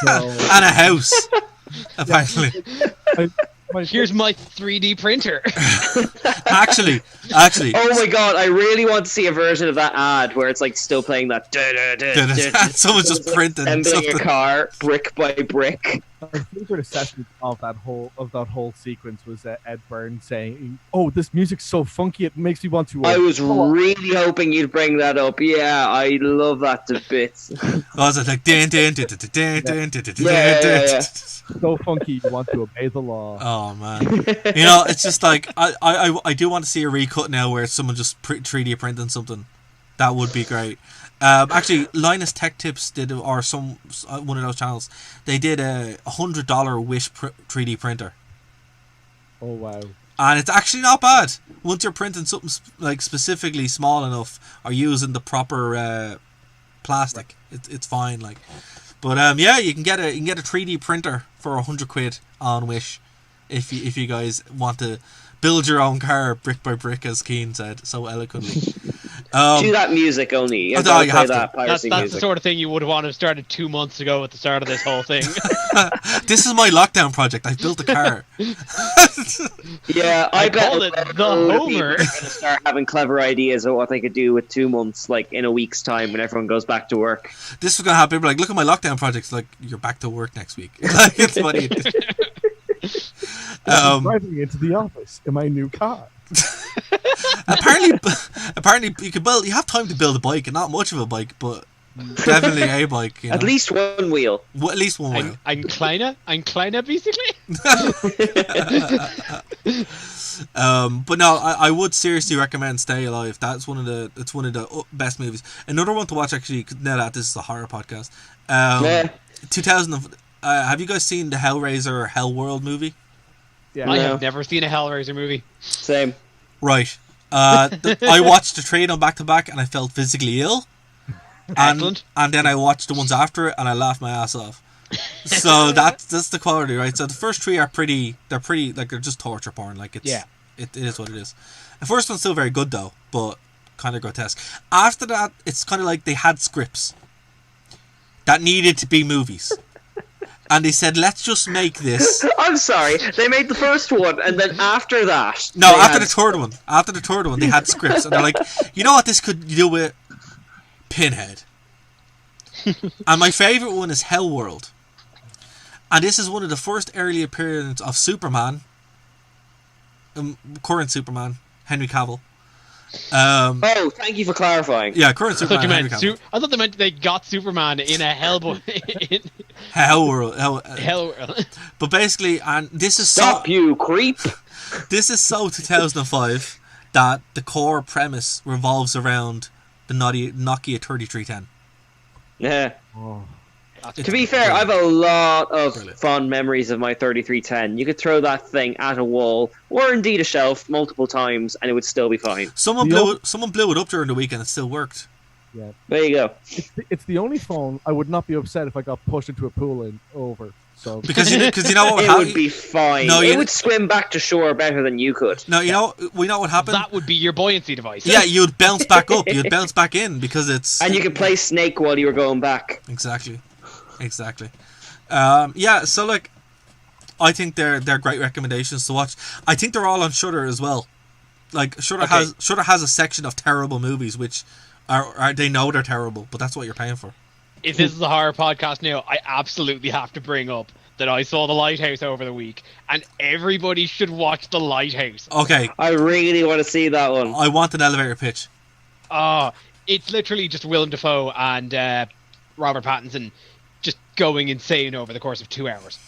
and a house. Apparently. Here's my 3D printer. Actually. Oh my god, I really want to see a version of that ad where it's like still playing that. Someone's just printing assembling a car brick by brick. My favorite assessment of that whole sequence was Ed Byrne saying, "Oh, this music's so funky, it makes me want to." I was really hoping you'd bring that up. Yeah, I love that to bits. Was it like dan? So funky, you want to obey the law. Oh man, it's just like I do want to see a recut now where someone just 3D printing something. That would be great. Actually, Linus Tech Tips did, or one of those channels, they did a $100 Wish 3D printer. Oh wow! And it's actually not bad once you're printing something like specifically small enough or using the proper plastic. It's fine. Like, but you can get a 3D printer for £100 on Wish if you guys want to build your own car brick by brick, as Keane said so eloquently. Do that music only. You have to. That's the sort of thing you would want to have started 2 months ago at the start of this whole thing. This is my lockdown project. I've built a car. Yeah, I bet call it the Homer. Are going to start having clever ideas of what they could do with 2 months, like in a week's time when everyone goes back to work. This is going to have people like, look at my lockdown projects. Like, you're back to work next week. Like, it's funny. Driving into the office in my new car. apparently you have time to build a bike, and not much of a bike, but definitely a bike. At least one wheel. At least one wheel. Ein kleiner basically. But no, I would seriously recommend Stay Alive. It's one of the best movies. Another one to watch, actually. Now that this is a horror podcast. 2000. Have you guys seen the Hellraiser Hell World movie? Yeah, I have never seen a Hellraiser movie. Same. Right. I watched the three of them back to back, and I felt physically ill. Excellent. And then I watched the ones after it, and I laughed my ass off. So that's the quality, right? So the first three are they're just torture porn. Like it is what it is. The first one's still very good though, but kind of grotesque. After that, it's kind of like they had scripts that needed to be movies. And they said, let's just make this. I'm sorry. They made the first one, and then after that... No, after the third one. After the third one, they had scripts. And they're like, you know what this could do with Pinhead? And my favourite one is Hell World. And this is one of the first early appearances of Superman. Current Superman, Henry Cavill. Thank you for clarifying. Yeah, current Superman. I thought they meant they got Superman in a Hellboy. Hell World. Hell World. But basically, and this is Stop you, creep! This is so 2005 that the core premise revolves around the Nokia 3310. Yeah. Oh. To be fair, I have a lot of fond memories of my 3310. You could throw that thing at a wall, or indeed a shelf, multiple times, and it would still be fine. Someone blew it up during the week, and it still worked. Yeah. There you go. It's the only phone I would not be upset if I got pushed into a pool over. So because you know what It would be fine. No, it would swim back to shore better than you could. No, we know what happened. That would be your buoyancy device. Yeah, you'd bounce back up. You'd bounce back in because it's. And you could play Snake while you were going back. Exactly. Yeah, so like, I think they're great recommendations to watch. I think they're all on Shudder as well. Like Shudder has a section of terrible movies, which are they know they're terrible, but that's what you're paying for. If this is a horror podcast now, I absolutely have to bring up that I saw The Lighthouse over the week, and everybody should watch The Lighthouse. Okay. I really want to see that one. I want an elevator pitch. It's literally just Willem Dafoe and Robert Pattinson just going insane over the course of 2 hours.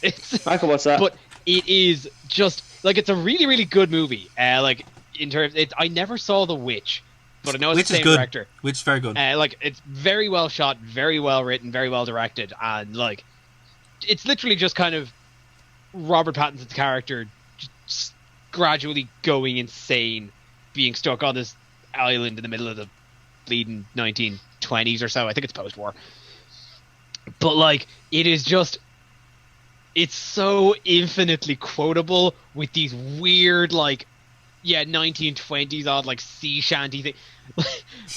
I can watch that. But it is just like it's a really, really good movie. Like in terms, I never saw The Witch, but I know it's the same director. Witch is very good. Like it's very well shot, very well written, very well directed, and like it's literally just kind of Robert Pattinson's character just gradually going insane, being stuck on this island in the middle of the bleeding 1920s or so. I think it's post-war. But like it is just, it's so infinitely quotable with these weird 1920s odd like sea shanty thing.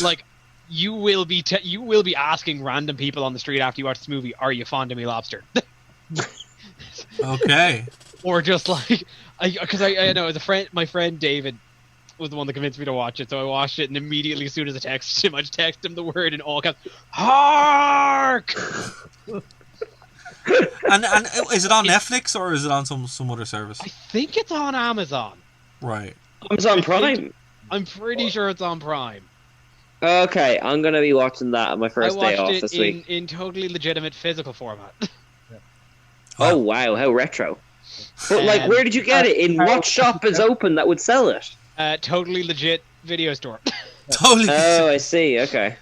Like you will be asking random people on the street after you watch this movie, are you fond of me lobster? Okay. Or just like because I know as a friend, my friend David was the one that convinced me to watch it, so I watched it, and immediately as soon as I texted him, I just texted him the word in all caps, hark. And is it on Netflix or is it on some other service? I think it's on Amazon. Right. Amazon Prime. I'm pretty sure it's on Prime. Okay, I'm gonna be watching that on my first day off this week. I watched it in totally legitimate physical format. Oh wow, how retro! But like, where did you get it? In what shop is open that would sell it? Totally legit video store. Totally. Oh, I see. Okay.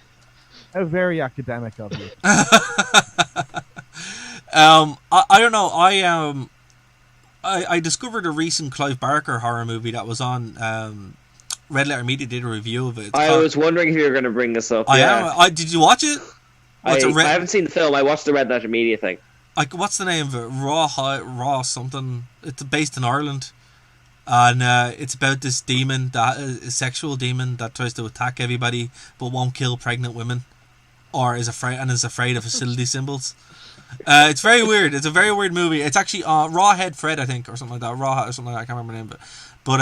How very academic of you. I don't know. I discovered a recent Clive Barker horror movie that was on. Red Letter Media did a review of it. I was wondering if you were going to bring this up. Did you watch it? I haven't seen the film. I watched the Red Letter Media thing. What's the name of it? Raw something. It's based in Ireland, and it's about this demon, a sexual demon that tries to attack everybody but won't kill pregnant women, or is afraid of facility symbols. It's very weird. It's a very weird movie. It's actually Rawhead Fred, I think, or something like that. Raw or something like that. I can't remember the name of it. But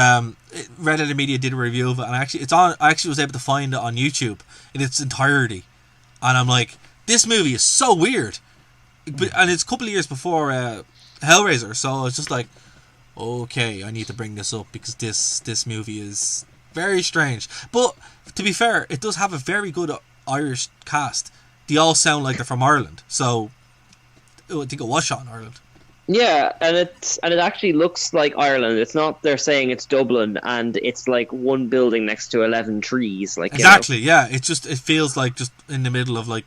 Red Letter Media did a review of it, and I actually was able to find it on YouTube in its entirety, and I'm like, this movie is so weird. And it's a couple of years before Hellraiser, so I was just like, okay, I need to bring this up because this movie is very strange. But to be fair, it does have a very good Irish cast. They all sound like they're from Ireland, so I think it was shot in Ireland. Yeah, and it actually looks like Ireland. It's not they're saying it's Dublin, and it's like one building next to 11 trees. Like exactly, yeah. It feels like just in the middle of like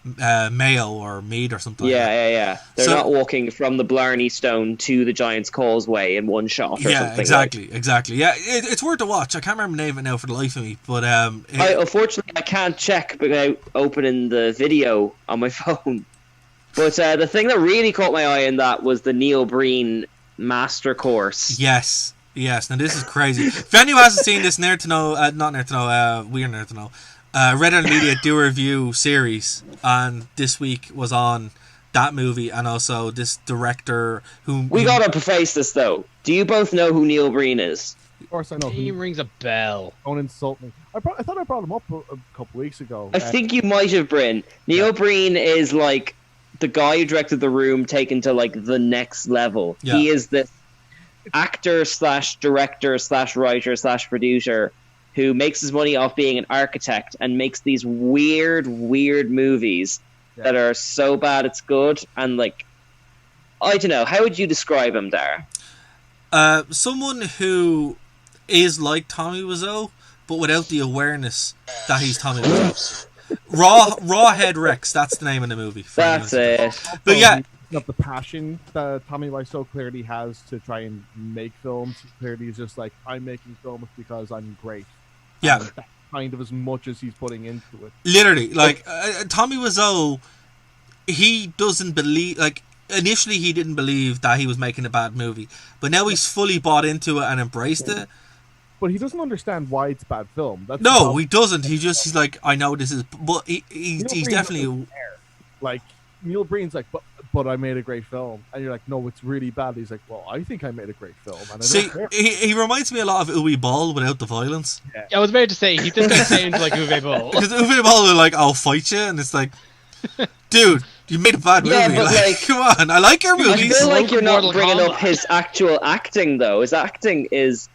Mayo or Mead or something. Yeah. They're not walking from the Blarney Stone to the Giant's Causeway in one shot. Or something exactly. Yeah, it's worth a watch. I can't remember the name of it now for the life of me, but unfortunately I can't check without opening the video on my phone. But the thing that really caught my eye in that was the Neil Breen Master Course. Yes. Now this is crazy. If anyone hasn't seen this, We're Nerd to Know. Red Letter Media do a review series, and this week was on that movie and also this director who... We gotta preface this though. Do you both know who Neil Breen is? Of course I know. He rings a bell. Don't insult me. I thought I brought him up a couple weeks ago. I think you might have, Bryn. Neil Breen is like the guy who directed The Room taken to like the next level. Yeah. He is the actor / director / writer / producer who makes his money off being an architect and makes these weird movies that are so bad it's good. And like, I don't know, how would you describe him, Dara? Someone who is like Tommy Wiseau, but without the awareness that he's Tommy Wiseau. Rawhead Rex, that's the name of the movie. That's it. But yeah, of the passion that Tommy Wiseau clearly has to try and make films. Clearly he's just like, I'm making films because I'm great. Yeah. And that's kind of as much as he's putting into it. Literally, like, Tommy Wiseau, he doesn't believe, like, initially he didn't believe that he was making a bad movie, but now he's fully bought into it and embraced it. But he doesn't understand why it's a bad film. That's No, he doesn't. He's like, I know this is, but he's definitely like Neil Breen's like, but I made a great film, and you're like, no, it's really bad. He's like, well, I think I made a great film. And see, he reminds me a lot of Uwe Boll without the violence. Yeah. I was about to say, this guy sounds like Uwe Boll. Because Uwe Boll will like, I'll fight you, and it's like, dude, you made a bad movie. Yeah, but like, come on, I like your movies. I feel like you're not bringing up his actual acting, though. His acting is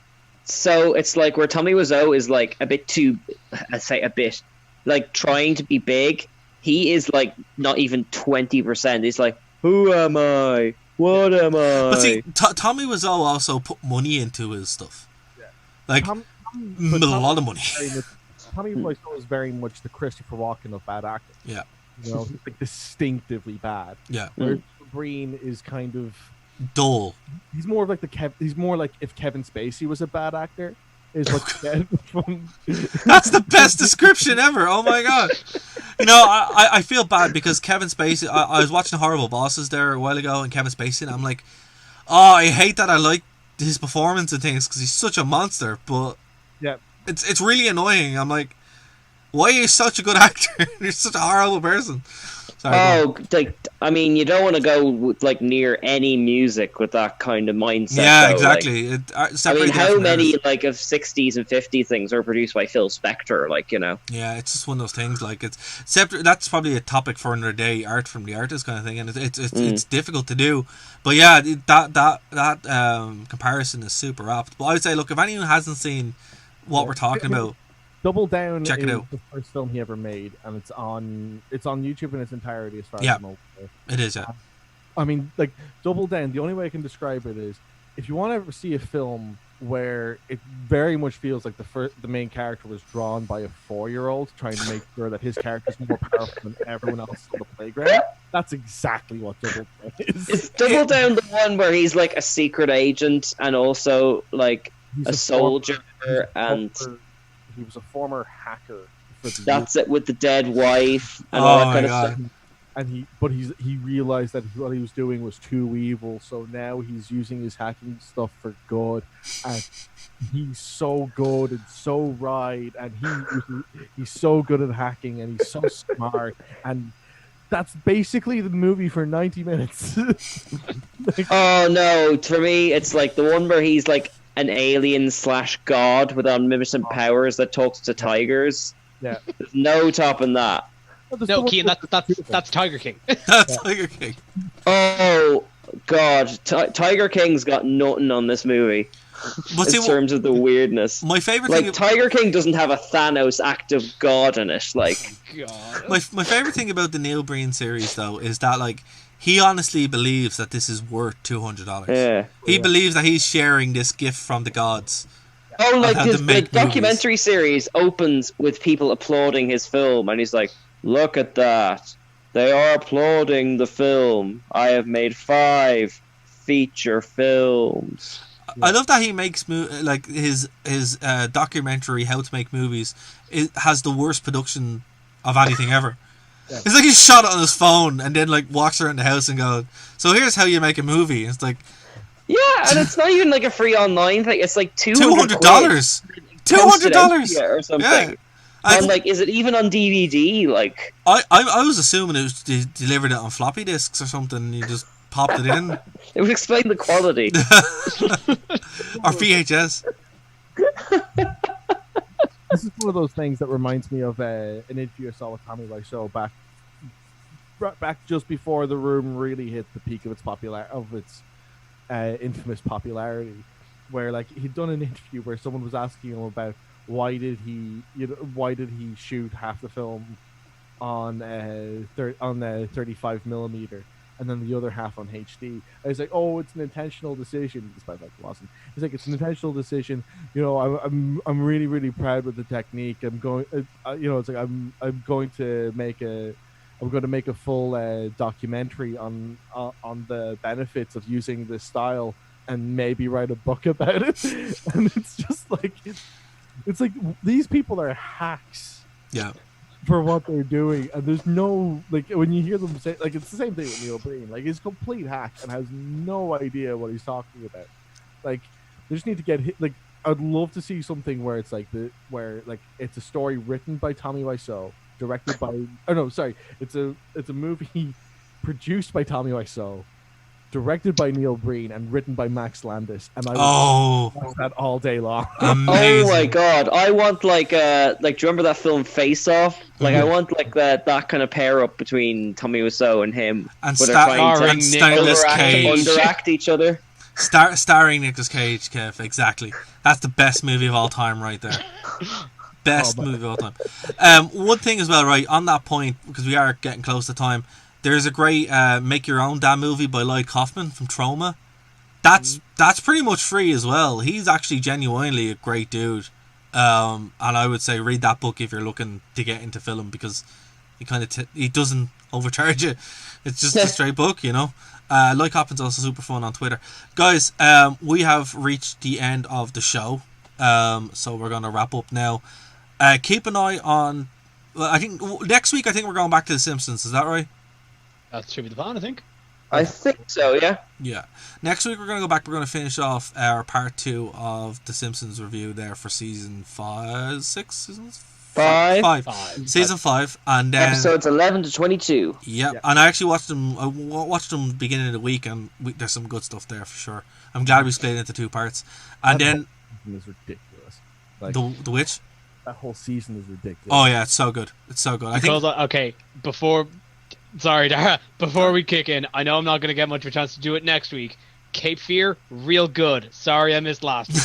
so, it's like where Tommy Wiseau is like a bit too, I'd say a bit, like trying to be big. He is like not even 20%. He's like, who am I? What am I? But see, Tommy Wiseau also put money into his stuff. Yeah. Like, a lot of money. Tommy Wiseau is very much the Christopher Walken of bad acting. Yeah. You know, he's like distinctively bad. Yeah. Where Breen is kind of dull. He's more like he's more like if Kevin Spacey was a bad actor. Is what That's the best description ever. Oh my god. You know, I feel bad because Kevin Spacey, I was watching Horrible Bosses there a while ago, and Kevin Spacey, and I'm like, oh, I hate that I like his performance and things because he's such a monster, but yeah, it's really annoying. I'm like, why are you such a good actor? You're such a horrible person. Sorry, like, I mean, you don't want to go with, like, near any music with that kind of mindset. Yeah, though. exactly. Like, I mean, how many like of 60s and 50s things are produced by Phil Spector? Like, you know. Yeah, it's just one of those things. Like, it's separate. That's probably a topic for another day. Art from the artist kind of thing, and it's difficult to do. But yeah, that comparison is super apt. But I would say, look, if anyone hasn't seen what we're talking about, Double Down check it is out. The first film he ever made, and it's on YouTube in its entirety as far as I'm aware. It is, yeah. I mean, like, Double Down, the only way I can describe it is, if you want to ever see a film where it very much feels like the main character was drawn by a 4-year-old trying to make sure that his character is more powerful than everyone else on the playground, that's exactly what Double Down is. Is Double Down the one where he's like a secret agent and also like a soldier he was a former hacker. That's it, with the dead wife and all that kind of stuff. And he realized that what he was doing was too evil, so now he's using his hacking stuff for good. And he's so good and so right, and he's so good at hacking, and he's so smart. And that's basically the movie for 90 minutes. Oh no! For me, it's like the one where he's like an alien / god with omnipotent powers that talks to tigers. Yeah, there's no topping that. No, Keane, that's Tiger King. That's Tiger King. Oh god, Tiger King's got nothing on this movie. But in terms of the weirdness, my favorite like thing, Tiger King doesn't have a Thanos active god in it. Like, God. My favorite thing about the Neil Breen series, though, is that like he honestly believes that this is worth $200. Yeah, he believes that he's sharing this gift from the gods. Oh, like his documentary series opens with people applauding his film, and he's like, "Look at that! They are applauding the film. I have made 5 feature films." I love that he makes like his documentary How to Make Movies. It has the worst production of anything ever. Yeah. It's like he shot it on his phone and then like walks around the house and goes, "So here's how you make a movie." It's like, yeah, and it's not even like a free online thing. It's like $200. $200 or something. Yeah. And like, is it even on DVD? Like, I was assuming it was delivered it on floppy disks or something. And you just popped it in. It would explain the quality. Or VHS. This is one of those things that reminds me of an interview I saw with Tommy Wiseau back just before The Room really hit the peak of its infamous popularity, where like he'd done an interview where someone was asking him about why did he shoot half the film on 35mm and then the other half on HD. And he's like, "Oh, it's an intentional decision," despite like it wasn't. He's like, "It's an intentional decision. You know, I'm really really proud with the technique. I'm going, it's like I'm going to make a full documentary on the benefits of using this style and maybe write a book about it." And it's just like, it's like these people are hacks. Yeah. for what they're doing, and there's no like when you hear them say like it's the same thing with Neil Breen. Like he's a complete hack and has no idea what he's talking about. Like they just need to get hit. Like I'd love to see something where it's like where it's a story written by Tommy Wiseau, directed by it's a movie produced by Tommy Wiseau, directed by Neil Breen, and written by Max Landis, and I watch that all day long. Amazing. Oh my god! I want do you remember that film Face Off? Like I want that kind of pair up between Tommy Wiseau and him, and where they're trying to Nicolas Cage. underact each other. Starring Nicolas Cage, Kev. Exactly. That's the best movie of all time, right there. Best movie of all time. One thing as well, right on that point, because we are getting close to time. There's a great Make Your Own Damn movie by Lloyd Kaufman from Troma. That's pretty much free as well. He's actually genuinely a great dude. And I would say read that book if you're looking to get into film, because he kind of he doesn't overcharge you. It's just a straight book, you know. Lloyd Kaufman's also super fun on Twitter. Guys, we have reached the end of the show. So we're going to wrap up now. Keep an eye on... I think next week we're going back to The Simpsons. Is that right? That should be the plan, I think. I think so, yeah. Yeah. Next week we're going to go back. We're going to finish off our part 2 of The Simpsons review there for season 5, 6 seasons? 5. Season 5. And then... Episodes 11 to 22. Yeah. And I actually watched them beginning of the week, and there's some good stuff there for sure. I'm glad we split it into 2 parts. And then... Is ridiculous. Like, the which? That whole season is ridiculous. Oh yeah, it's so good. It's so good. Sorry, Dara. Before we kick in, I know I'm not going to get much of a chance to do it next week. Cape Fear, real good. Sorry I missed last week.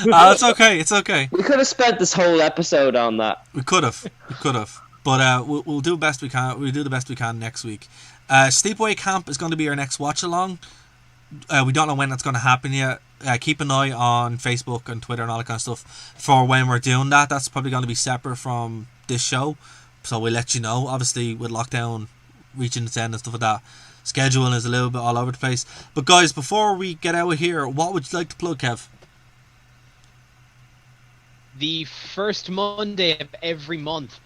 It's okay. It's okay. We could have spent this whole episode on that. We could have. But we'll do the best we can. We'll do the best we can next week. Sleepaway Camp is going to be our next watch along. We don't know when that's going to happen yet. Keep an eye on Facebook and Twitter and all that kind of stuff for when we're doing that. That's probably going to be separate from this show, so we'll let you know. Obviously, with lockdown reaching its end and stuff like that, scheduling is a little bit all over the place. But guys, before we get out of here, what would you like to plug, Kev? The first Monday of every month,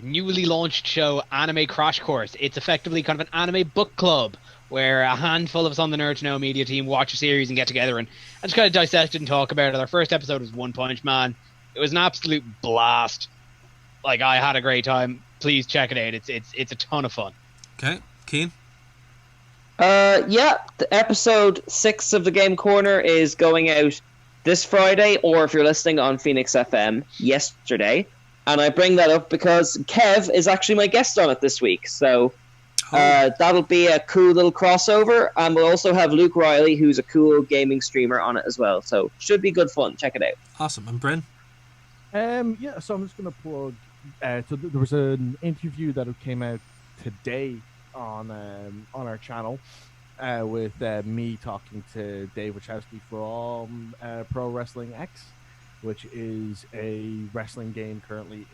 newly launched show Anime Crash Course. It's effectively kind of an anime book club where a handful of us on the Nerd to Know Media team watch a series and get together and just kind of dissect it and talk about it. Our first episode was One Punch Man. It was an absolute blast. Like, I had a great time. Please check it out. It's a ton of fun. Okay, Keen? Yeah, the episode 6 of the Game Corner is going out this Friday, or if you're listening on Phoenix FM, yesterday. And I bring that up because Kev is actually my guest on it this week, so... that'll be a cool little crossover, and we'll also have Luke Riley, who's a cool gaming streamer, on it as well. So should be good fun. Check it out. Awesome. And Bryn? Yeah. So I'm just gonna plug. So there was an interview that came out today on our channel with me talking to Dave Wachowski from Pro Wrestling X, which is a wrestling game currently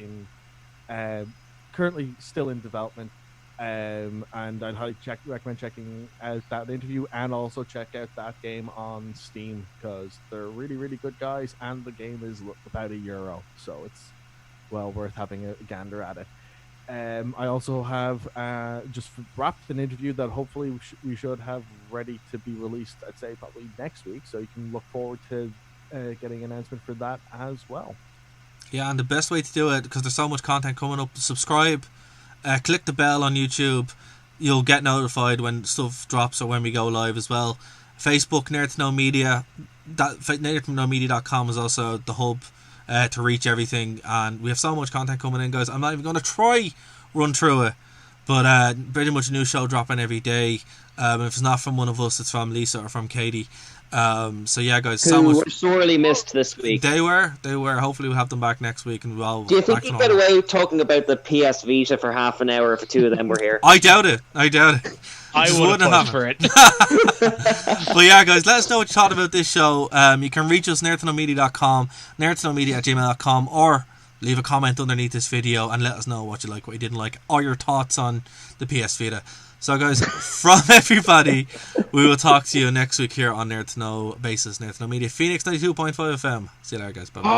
still in development. And I'd highly recommend checking out that interview, and also check out that game on Steam, because they're really, really good guys, and the game is about €1, so it's well worth having a gander at it. I also have just wrapped an interview that hopefully we should have ready to be released, I'd say probably next week, so you can look forward to getting an announcement for that as well. Yeah, and the best way to do it, because there's so much content coming up, subscribe. Click the bell on YouTube. You'll get notified when stuff drops or when we go live as well. Facebook, Nerd to Know Media. nerdtoknowmedia.com is also the hub to reach everything. And we have so much content coming in, guys. I'm not even going to try run through it. But pretty much a new show dropping every day. If it's not from one of us, it's from Lisa or from Katie. So yeah, guys, so much. Were sorely missed this week. They were. Hopefully we'll have them back next week, and we'll. Do you think you'd get away talking about the PS Vita for half an hour if the two of them were here? I doubt it. I would have pushed for it. But yeah, guys, let us know what you thought about this show. You can reach us nerdtoknowmedia.com, nerdtoknowmedia@gmail.com, or leave a comment underneath this video and let us know what you like, what you didn't like, or your thoughts on the PS Vita. So guys, from everybody, we will talk to you next week here on Nerd to Know Basis, Nerd to Know Media, Phoenix 92.5 FM. See you later, guys. Bye-bye.